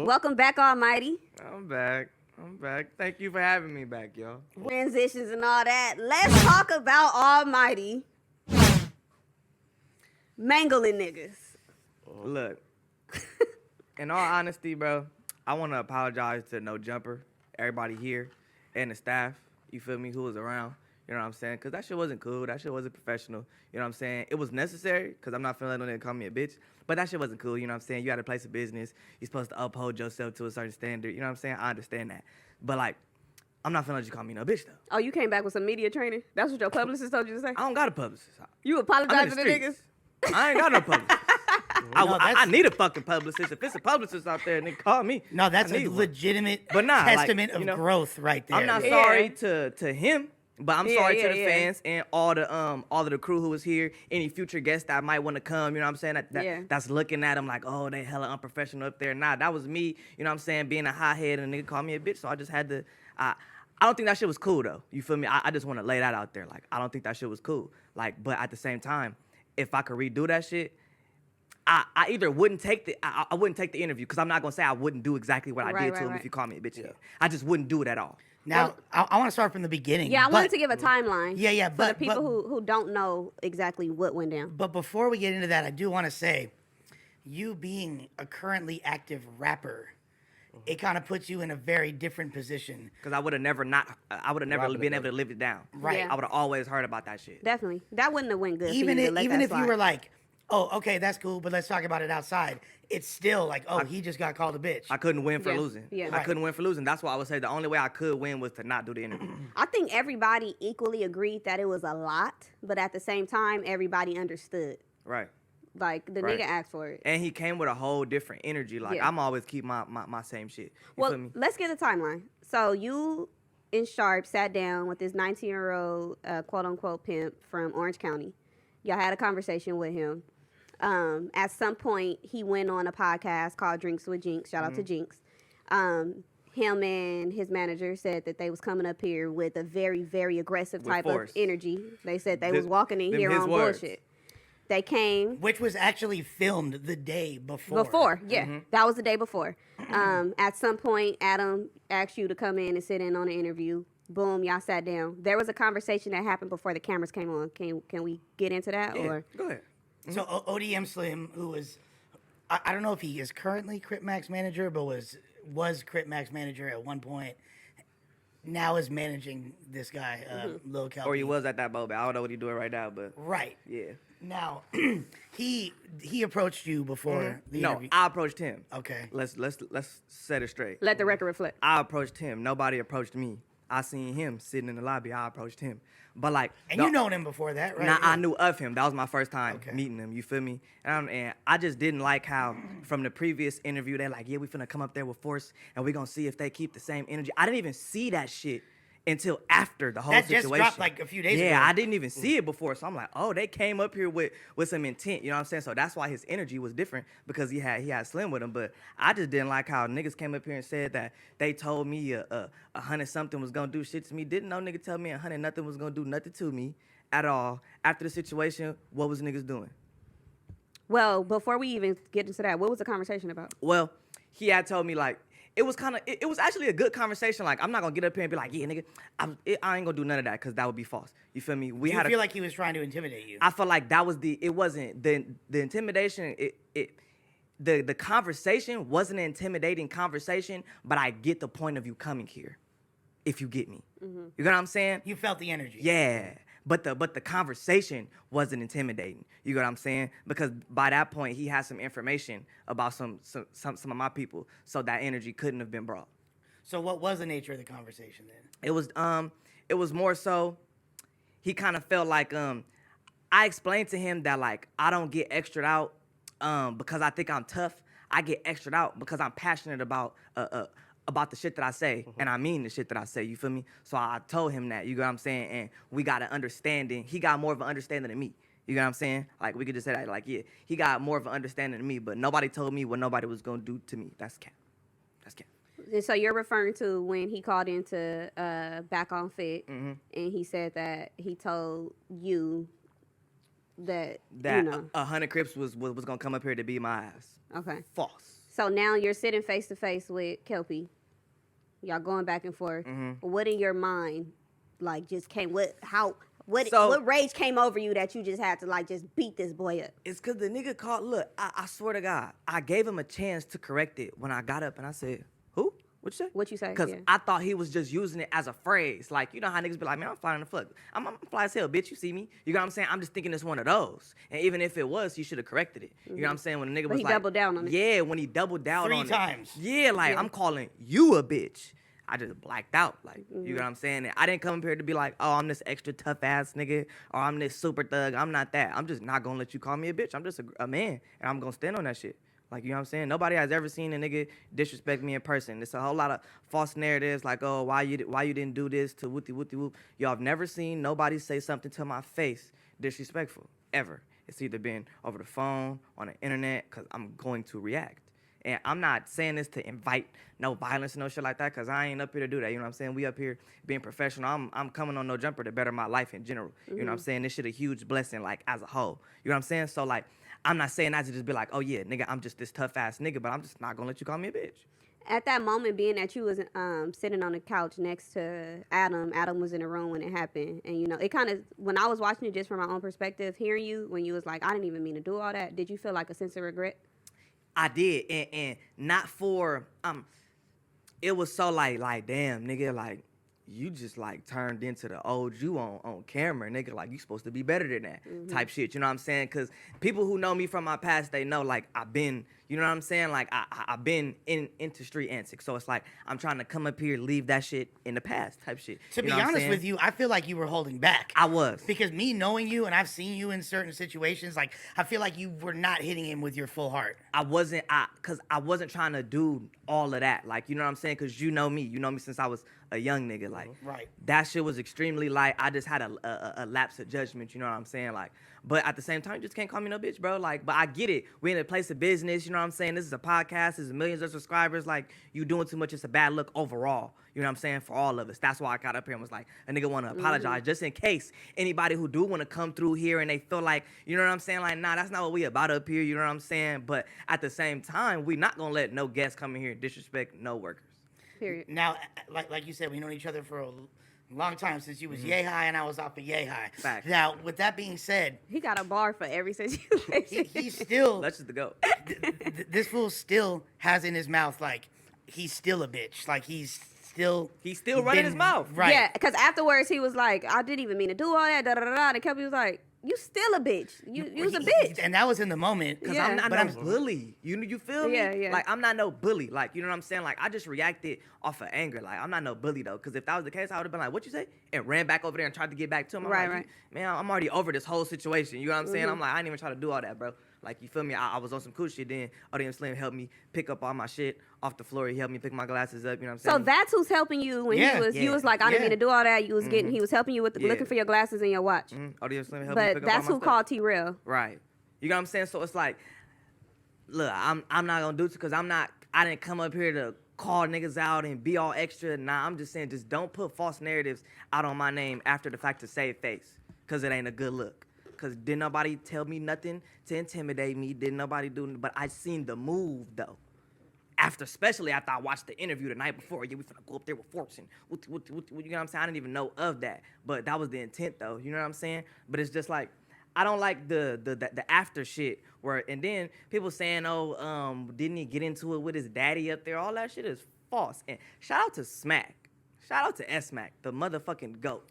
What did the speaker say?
Welcome back, Almighty. I'm back. Thank you for having me back, yo. Transitions and all that. Let's talk about Almighty mangling niggas. Look, in all honesty, bro, I want to apologize to No Jumper, everybody here, and the staff, you feel me, who was around. You know what I'm saying? Because that shit wasn't cool. That shit wasn't professional. You know what I'm saying? It was necessary because I'm not feeling like no nigga call me a bitch. But that shit wasn't cool. You know what I'm saying? You had a place of business. You're supposed to uphold yourself to a certain standard. You know what I'm saying? I understand that. But, like, I'm not feeling like you call me no bitch, though. Oh, you came back with some media training? That's what your publicist told you to say? I don't got a publicist. You apologize to the niggas? I ain't got no publicist. I need a fucking publicist. If it's a publicist out there, nigga, call me. No, that's a legitimate testament of growth right there. I'm not sorry to him. But I'm sorry to the fans and all of the crew who was here. Any future guests that might want to come, you know what I'm saying? That's looking at them like, oh, they hella unprofessional up there. Nah, that was me, you know what I'm saying, being a hothead and a nigga called me a bitch. So I just had to, I don't think that shit was cool though. You feel me? I just want to lay that out there. Like, I don't think that shit was cool. Like, but at the same time, if I could redo that shit, I either wouldn't take I wouldn't take the interview because I'm not gonna say I wouldn't do exactly what I did to him if you call me a bitch. Yeah. I just wouldn't do it at all. Now, I want to start from the beginning. Yeah, I wanted to give a timeline. Yeah, for the people who don't know exactly what went down. But before we get into that, I do want to say, you being a currently active rapper, it kind of puts you in a very different position. Because I would have never been able to live it down. Right. Yeah. I would have always heard about that shit. Definitely. That wouldn't have went good Even for you to let even that if slide. you were like, oh, okay, that's cool, but let's talk about it outside. It's still like, oh, he just got called a bitch. I couldn't win for losing. Yeah. I couldn't win for losing. That's why I would say the only way I could win was to not do the interview. I think everybody equally agreed that it was a lot, but at the same time, everybody understood. Right. Like, the nigga asked for it. And he came with a whole different energy. Like, I'm always keep my same shit. You feel me? Let's get the timeline. So you and Sharp sat down with this 19-year-old quote-unquote pimp from Orange County. Y'all had a conversation with him. At some point, he went on a podcast called Drinks with Jinx. Shout out to Jinx. Him and his manager said that they was coming up here with a very, very aggressive type of energy. They said they was walking in here on bullshit. They came. Which was actually filmed the day before. That was the day before. At some point, Adam asked you to come in and sit in on the interview. Boom, y'all sat down. There was a conversation that happened before the cameras came on. Can we get into that? Yeah, or go ahead. So ODM Slim, who was, I don't know if he is currently Crip Mac's manager, but was Crip Mac's manager at one point, now is managing this guy, Lil Kelpy. Or he was at that moment. I don't know what he's doing right now, but right. Yeah. Now, he approached you before the interview. No, I approached him. Okay. Let's set it straight. let the record reflect. I approached him. Nobody approached me. I seen him sitting in the lobby. I approached him. But like, and you known him before that, right? Nah, I knew of him. That was my first time meeting him. You feel me? And I just didn't like how from the previous interview they're like, yeah, we finna come up there with force and we gonna see if they keep the same energy. I didn't even see that shit until after the whole situation. That just dropped like a few days ago. Yeah, I didn't even see it before. So I'm like, oh, they came up here with some intent. You know what I'm saying? So that's why his energy was different because he had Slim with him. But I just didn't like how niggas came up here and said that they told me a 100-something was gonna do shit to me. Didn't no nigga tell me 100-nothing was gonna do nothing to me at all. After the situation, what was niggas doing? Well, before we even get into that, what was the conversation about? Well, he had told me like, it was actually a good conversation. Like, I'm not gonna get up here and be like, yeah, nigga, I ain't gonna do none of that because that would be false. You feel me? Do you feel like he was trying to intimidate you? I feel like that was it wasn't the intimidation. The conversation wasn't an intimidating conversation, but I get the point of you coming here, if you get me. You know what I'm saying? You felt the energy. Yeah. But the conversation wasn't intimidating. You know what I'm saying? Because by that point, he had some information about some of my people, so that energy couldn't have been brought. So what was the nature of the conversation then? It was more so, he kind of felt like I explained to him that like I don't get extra'd out because I think I'm tough. I get extra'd out because I'm passionate about the shit that I say, and I mean the shit that I say, you feel me? So I told him that, you know what I'm saying? And we got an understanding. He got more of an understanding than me. You know what I'm saying? Like, we could just say that, like, yeah, he got more of an understanding than me, but nobody told me what nobody was gonna do to me. That's cap. That's cap. And so you're referring to when he called into Back on Fit, and he said that he told you that you know. 100 Crips was gonna come up here to beat my ass. Okay. False. So now you're sitting face to face with Kelpy. Y'all going back and forth. What in your mind, like, just came? What rage came over you that you just had to like just beat this boy up? It's because the nigga called. Look, I swear to God, I gave him a chance to correct it when I got up and I said, "Who? What you say?" What you say? Because I thought he was just using it as a phrase. Like, you know how niggas be like, "Man, I'm flying the fuck. I'm fly as hell, bitch. You see me? You know what I'm saying? I'm just thinking it's one of those. And even if it was, he should have corrected it. You know what I'm saying? When the nigga was he like, doubled down on it. Yeah, when he doubled down on 3 times. it. Yeah, like I'm calling you a bitch. I just blacked out, like, you know what I'm saying? And I didn't come up here to be like, oh, I'm this extra tough ass nigga, or I'm this super thug. I'm not that. I'm just not gonna let you call me a bitch. I'm just a man, and I'm gonna stand on that shit. Like, you know what I'm saying? Nobody has ever seen a nigga disrespect me in person. It's a whole lot of false narratives, like, oh, why you didn't do this to whoopty whoop. Y'all have never seen nobody say something to my face disrespectful, ever. It's either been over the phone, on the internet, because I'm going to react. And I'm not saying this to invite no violence and no shit like that, because I ain't up here to do that. You know what I'm saying? We up here being professional. I'm coming on No Jumper to better my life in general. You know what I'm saying? This shit a huge blessing, like, as a whole. You know what I'm saying? So, like, I'm not saying that to just be like, oh, yeah, nigga, I'm just this tough-ass nigga, but I'm just not going to let you call me a bitch. At that moment, being that you was sitting on the couch next to Adam was in the room when it happened. And, you know, it kind of, when I was watching it just from my own perspective, hearing you, when you was like, I didn't even mean to do all that, did you feel like a sense of regret? I did, and not for it was so like damn, nigga, like, you just like turned into the old you on camera, nigga, like, you supposed to be better than that type shit. You know what I'm saying? Because people who know me from my past, they know, like, I've been, you know what I'm saying, like, I've been in industry antics. So it's like I'm trying to come up here, leave that shit in the past type shit. To be honest with you, I feel like you were holding back. I was. Because me knowing you, and I've seen you in certain situations, like, I feel like you were not hitting him with your full heart. I wasn't trying to do all of that. Like, you know what I'm saying? Because you know me since I was a young nigga. Like, Right. That shit was extremely light. I just had a lapse of judgment, you know what I'm saying? Like, but at the same time, you just can't call me no bitch, bro. Like, but I get it. We're in a place of business, you know what I'm saying? This is a podcast, there's millions of subscribers. Like, you doing too much, it's a bad look overall. You know what I'm saying? For all of us. That's why I got up here and was like, a nigga want to apologize, just in case anybody who do want to come through here and they feel like, you know what I'm saying? Like, nah, that's not what we about up here, you know what I'm saying? But at the same time, we not going to let no guests come in here and disrespect no workers. Period. Now, like you said, we known each other for a long time, since you was yay high and I was off of yay high. Facts. Now, with that being said, He got a bar for every situation. he's still, Let's just go. this fool still has in his mouth, like, he's still a bitch. Like, he's still running his mouth. Right. Yeah, because afterwards he was like, I didn't even mean to do all that, da da da da. And Kelpy was like, you still a bitch. You was a bitch. And that was in the moment. Because Yeah. I'm not But no bully. You feel me? Yeah, yeah. Like, I'm not no bully. Like, you know what I'm saying? Like, I just reacted off of anger. Like, I'm not no bully, though. Because if that was the case, I would have been like, what you say? And ran back over there and tried to get back to him. I'm Right, like, right. Man, I'm already over this whole situation. You know what I'm saying? I'm like, I didn't even try to do all that, bro. Like, you feel me? I was on some cool shit then. ODM Slim helped me pick up all my shit off the floor. He helped me pick my glasses up. You know what I'm saying? So that's who's helping you when Yeah, you was like, I didn't yeah. mean to do all that. You was he was helping you with Yeah. looking for your glasses and your watch. ODM Slim helped me But pick up that's all my who stuff. called T-Real. Right. You know what I'm saying? So it's like, look, I'm not gonna do it because I didn't come up here to call niggas out and be all extra. Nah, I'm just saying, just don't put false narratives out on my name after the fact to save face, because it ain't a good look. Because didn't nobody tell me nothing to intimidate me. Didn't nobody do nothing. But I seen the move, though. Especially after I watched the interview the night before. Yeah, we finna go up there with forks and what, you know what I'm saying? I didn't even know of that. But that was the intent, though. You know what I'm saying? But it's just like, I don't like the after shit where, and then people saying, oh, didn't he get into it with his daddy up there? All that shit is false. And shout out to Smack. Shout out to S-Mac, the motherfucking GOAT.